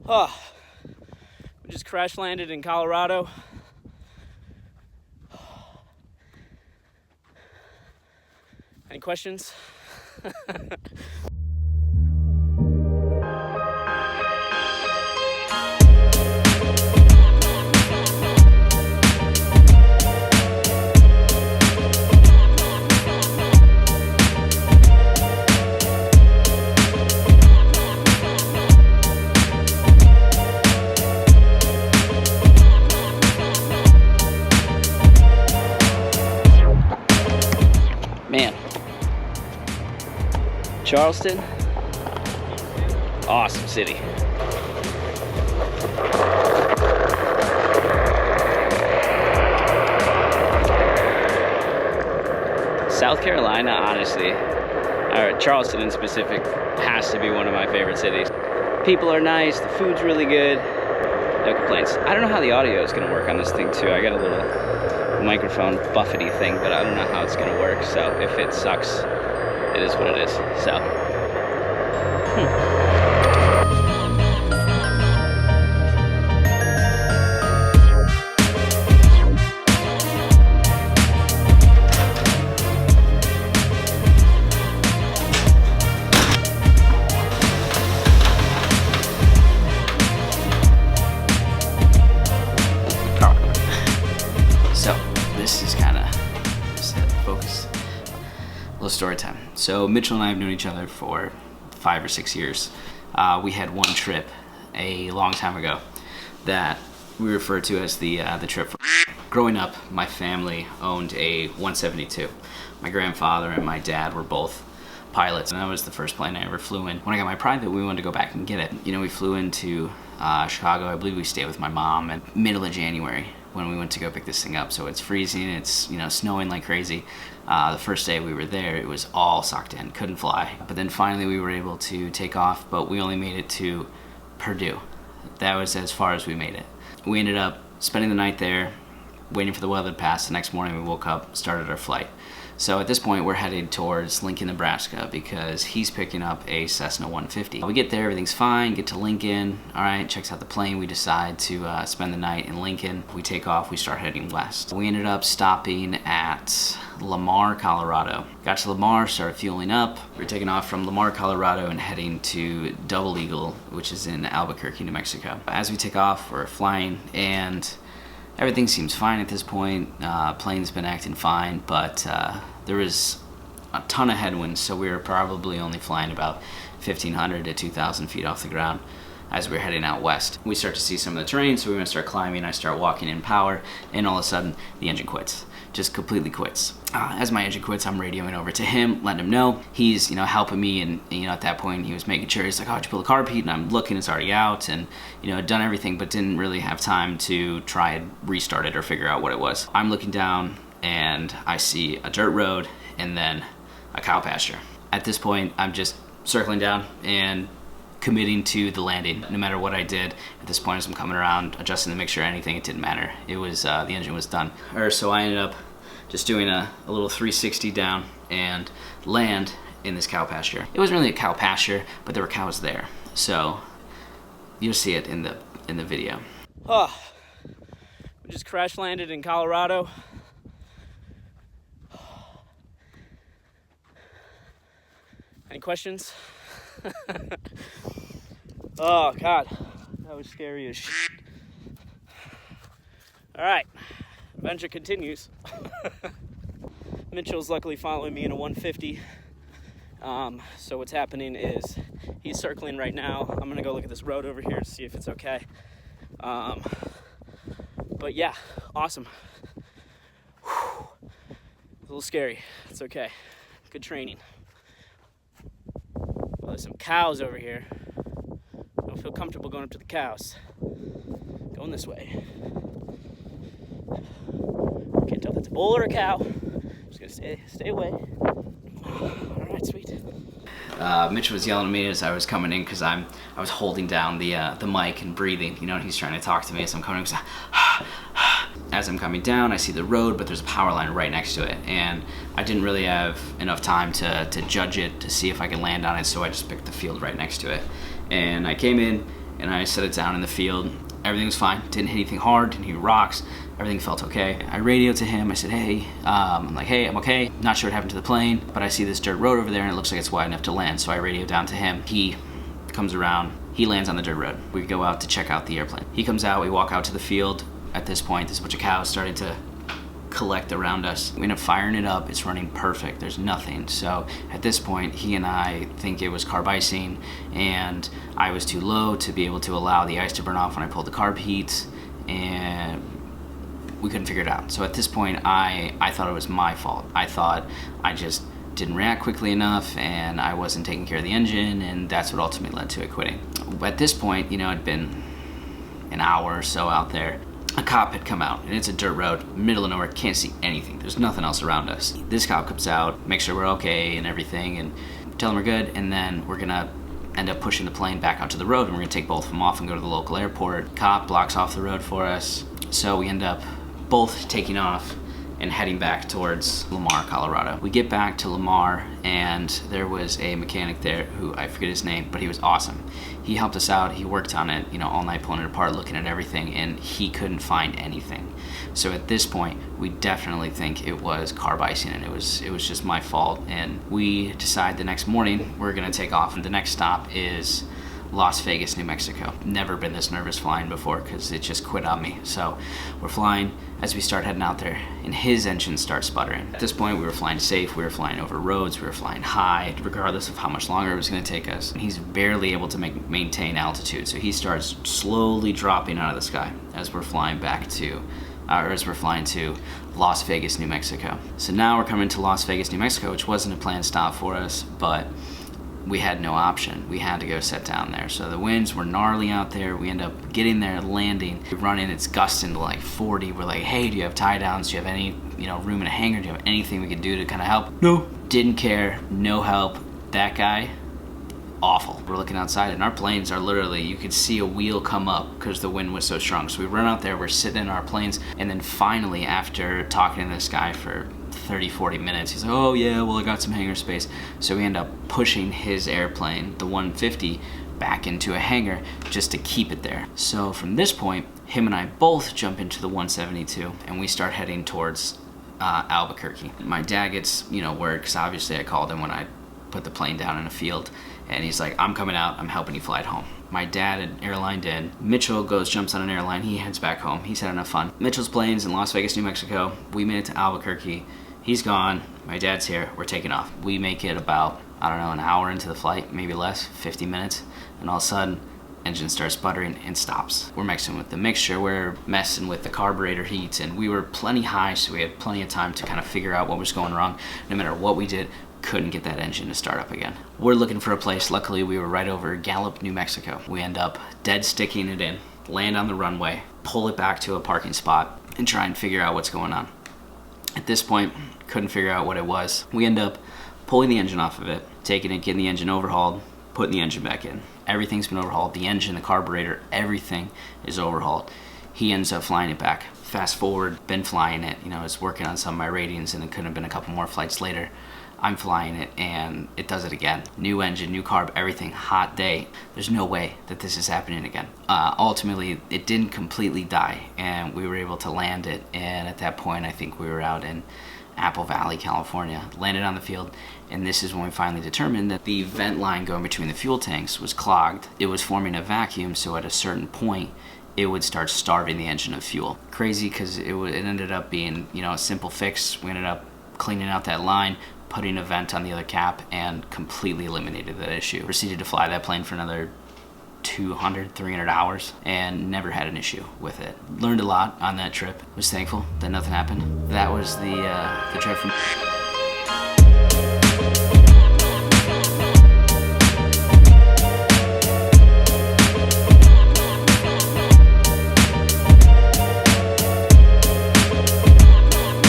Oh, we just crash landed in Colorado. Any questions? Man, Charleston, awesome city. South Carolina, honestly, or Charleston in specific, has to be one of my favorite cities. People are nice, the food's really good, no complaints. I don't know how the audio is gonna work on this thing too. I got a little microphone buffety thing, but I don't know how it's gonna work, so if it sucks, it is what it is. So this is kind of focus. A little story time. So Mitchell and I have known each other for 5 or 6 years. We had one trip a long time ago that we refer to as the trip. Growing up, my family owned a 172. My grandfather and my dad were both pilots, and that was the first plane I ever flew in. When I got my private, we wanted to go back and get it. You know, we flew into Chicago. I believe we stayed with my mom in middle of January when we went to go pick this thing up. So it's freezing, it's, you know, snowing like crazy. The first day we were there, it was all socked in, couldn't fly. But then finally we were able to take off, but we only made it to Purdue. That was as far as we made it. We ended up spending the night there, waiting for the weather to pass. The next morning we woke up, started our flight. So at this point we're headed towards Lincoln, Nebraska, because he's picking up a Cessna 150. We get there, everything's fine, get to Lincoln, all right, checks out the plane. We decide to spend the night in Lincoln. We take off, we start heading west. We ended up stopping at Lamar, Colorado. Got to Lamar, started fueling up. We were taking off from Lamar, Colorado and heading to Double Eagle, which is in Albuquerque, New Mexico. As we take off, we're flying and everything seems fine at this point. Plane's been acting fine, but there was a ton of headwinds, so we were probably only flying about 1,500 to 2,000 feet off the ground as we were heading out west. We start to see some of the terrain, so we're gonna start climbing. I start walking in power, and all of a sudden, the engine quits. Just completely quits. As my engine quits, I'm radioing over to him, letting him know. He's, you know, helping me, and you know, at that point, he was making sure. He's like, "Oh, did you pull the carb heat?" And I'm looking, it's already out, and you know, done everything, but didn't really have time to try and restart it or figure out what it was. I'm looking down, and I see a dirt road, and then a cow pasture. At this point, I'm just circling down and committing to the landing, no matter what I did. At this point, as I'm coming around, adjusting to make sure anything, it didn't matter. It was, the engine was done. So I ended up just doing a little 360 down and land in this cow pasture. It wasn't really a cow pasture, but there were cows there. So you'll see it in the video. Oh, we just crash landed in Colorado. Any questions? Oh God, that was scary as shit. All right, adventure continues. Mitchell's luckily following me in a 150. So what's happening is he's circling right now. I'm gonna go look at this road over here to see if it's okay. But yeah, awesome. Whew. A little scary. It's okay. Good training. Well, there's some cows over here. I don't feel comfortable going up to the cows. Going this way. Can't tell if it's a bull or a cow. Just gonna stay away. All right, sweet. Mitch was yelling at me as I was coming in because I was holding down the mic and breathing. You know, he's trying to talk to me as I'm coming in. As I'm coming down, I see the road, but there's a power line right next to it, and I didn't really have enough time to judge it to see if I could land on it, so I just picked the field right next to it. And I came in, and I set it down in the field. Everything was fine. Didn't hit anything hard, didn't hit rocks. Everything felt okay. I radioed to him. I said, hey, I'm okay. Not sure what happened to the plane, but I see this dirt road over there and it looks like it's wide enough to land. So I radioed down to him. He comes around. He lands on the dirt road. We go out to check out the airplane. He comes out. We walk out to the field. At this point, there's a bunch of cows starting to collect around us. We end up firing it up. It's running perfect. There's nothing. So at this point, he and I think it was carb icing, and I was too low to be able to allow the ice to burn off when I pulled the carb heat, and we couldn't figure it out. So at this point, I thought it was my fault. I thought I just didn't react quickly enough, and I wasn't taking care of the engine, and that's what ultimately led to it quitting. At this point, it'd been an hour or so out there. A cop had come out, and it's a dirt road, middle of nowhere, can't see anything. There's nothing else around us. This cop comes out, makes sure we're okay and everything, and tell them we're good, and then we're gonna end up pushing the plane back onto the road, and we're gonna take both of them off and go to the local airport. Cop blocks off the road for us, so we end up both taking off and heading back towards Lamar, Colorado. We get back to Lamar, and there was a mechanic there who, I forget his name, but he was awesome. He helped us out. He worked on it, all night, pulling it apart, looking at everything, and he couldn't find anything. So at this point, we definitely think it was carb icing, and it was just my fault. And we decide the next morning we're gonna take off, and the next stop is Las Vegas, New Mexico. Never been this nervous flying before because it just quit on me. So we're flying. As we start heading out there, and his engine starts sputtering. At this point, we were flying safe. We were flying over roads. We were flying high, regardless of how much longer it was going to take us. And he's barely able to maintain altitude, so he starts slowly dropping out of the sky as we're flying to Las Vegas, New Mexico. So now we're coming to Las Vegas, New Mexico, which wasn't a planned stop for us, but we had no option. We had to go set down there. So the winds were gnarly out there. We end up getting there, landing, running, it's gusting to like 40. We're like, hey, do you have tie downs? Do you have any, room in a hangar? Do you have anything we could do to kind of help? No. Didn't care, no help. That guy, awful. We're looking outside, and our planes are literally, you could see a wheel come up because the wind was so strong. So we run out there, we're sitting in our planes, and then finally, after talking to this guy for 30-40 minutes, he's like, oh yeah, well I got some hangar space. So we end up pushing his airplane, the 150, back into a hangar just to keep it there. So from this point, him and I both jump into the 172, and we start heading towards Albuquerque. My dad gets word, because obviously I called him when I put the plane down in a field, and he's like, I'm coming out, I'm helping you fly it home. My dad had airlined in. Mitchell jumps on an airline, he heads back home. He's had enough fun. Mitchell's plane's in Las Vegas, New Mexico. We made it to Albuquerque. He's gone, my dad's here, we're taking off. We make it about, an hour into the flight, maybe less, 50 minutes, and all of a sudden, engine starts sputtering and stops. We're messing with the mixture, we're messing with the carburetor heat, and we were plenty high, so we had plenty of time to kind of figure out what was going wrong. No matter what we did, couldn't get that engine to start up again. We're looking for a place. Luckily, we were right over Gallup, New Mexico. We end up dead sticking it in, land on the runway, pull it back to a parking spot, and try and figure out what's going on. At this point, couldn't figure out what it was. We end up pulling the engine off of it, taking it, getting the engine overhauled, putting the engine back in. Everything's been overhauled. The engine, the carburetor, everything is overhauled. He ends up flying it back. Fast forward, been flying it. I was working on some of my ratings, and it could have been a couple more flights later. I'm flying it, and it does it again. New engine, new carb, everything, hot day. There's no way that this is happening again. Ultimately, it didn't completely die, and we were able to land it, and at that point, I think we were out in Apple Valley, California, landed on the field, and this is when we finally determined that the vent line going between the fuel tanks was clogged. It was forming a vacuum, so at a certain point, it would start starving the engine of fuel. Crazy, because it ended up being, a simple fix. We ended up cleaning out that line, putting a vent on the other cap, and completely eliminated that issue. Proceeded to fly that plane for another 200, 300 hours, and never had an issue with it. Learned a lot on that trip. Was thankful that nothing happened. That was the trip from